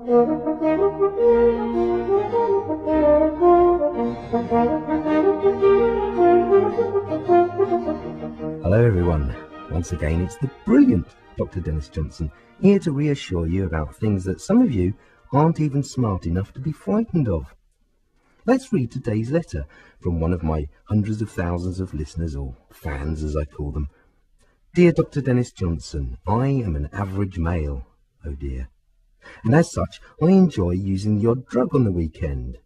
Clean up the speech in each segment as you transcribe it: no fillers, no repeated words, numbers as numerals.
Hello everyone, once again it's the brilliant Dr. Dennis Johnson, here to reassure you about things that some of you aren't even smart enough to be frightened of. Let's read today's letter from one of my hundreds of thousands of listeners, or fans as I call them. Dear Dr. Dennis Johnson, I am an average male, oh dear, and as such I enjoy using the odd drug on the weekend.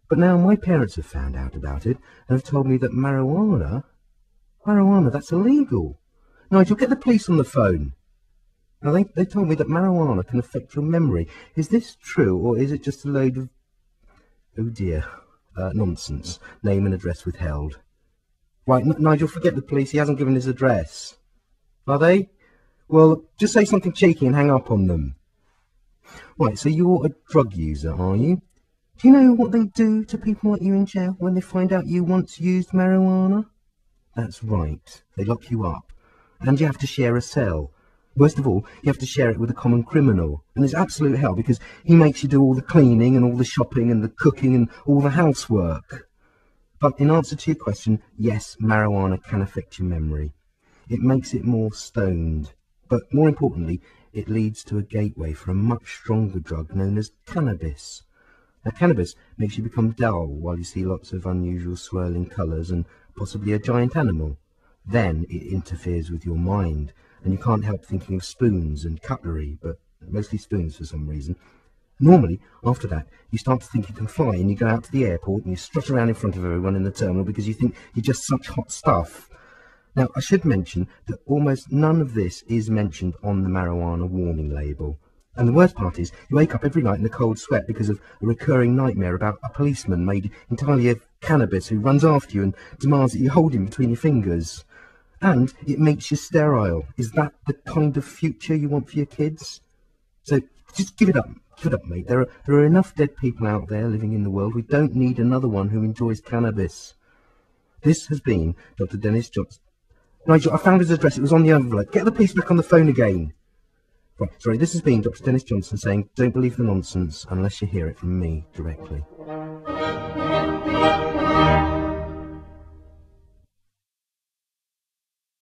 But now my parents have found out about it and have told me that marijuana, that's illegal. Nigel, get the police on the phone. Now they told me that marijuana can affect your memory. Is this true, or is it just a load of, oh dear, nonsense? Name and address withheld. Right, Nigel, forget the police. He hasn't given his address. Are they? Well, just say something cheeky and hang up on them. Right, so you're a drug user, are you? Do you know what they do to people like you in jail when they find out you once used marijuana? That's right, they lock you up, and you have to share a cell. Worst of all, you have to share it with a common criminal, and it's absolute hell because he makes you do all the cleaning and all the shopping and the cooking and all the housework. But in answer to your question, yes, marijuana can affect your memory. It makes it more stoned, but more importantly, it leads to a gateway for a much stronger drug known as cannabis. Now, cannabis makes you become dull while you see lots of unusual swirling colours and possibly a giant animal. Then it interferes with your mind, and you can't help thinking of spoons and cutlery, but mostly spoons for some reason. Normally, after that, you start to think you can fly, and you go out to the airport and you strut around in front of everyone in the terminal because you think you're just such hot stuff. Now, I should mention that almost none of this is mentioned on the marijuana warning label. And the worst part is, you wake up every night in a cold sweat because of a recurring nightmare about a policeman made entirely of cannabis who runs after you and demands that you hold him between your fingers. And it makes you sterile. Is that the kind of future you want for your kids? So just give it up. Give it up, mate. There are enough dead people out there living in the world. We don't need another one who enjoys cannabis. This has been Dr. Dennis Johnson. Nigel, I found his address. It was on the envelope. Get the police back on the phone again. Right, sorry, this has been Dr. Dennis Johnson saying, don't believe the nonsense unless you hear it from me directly.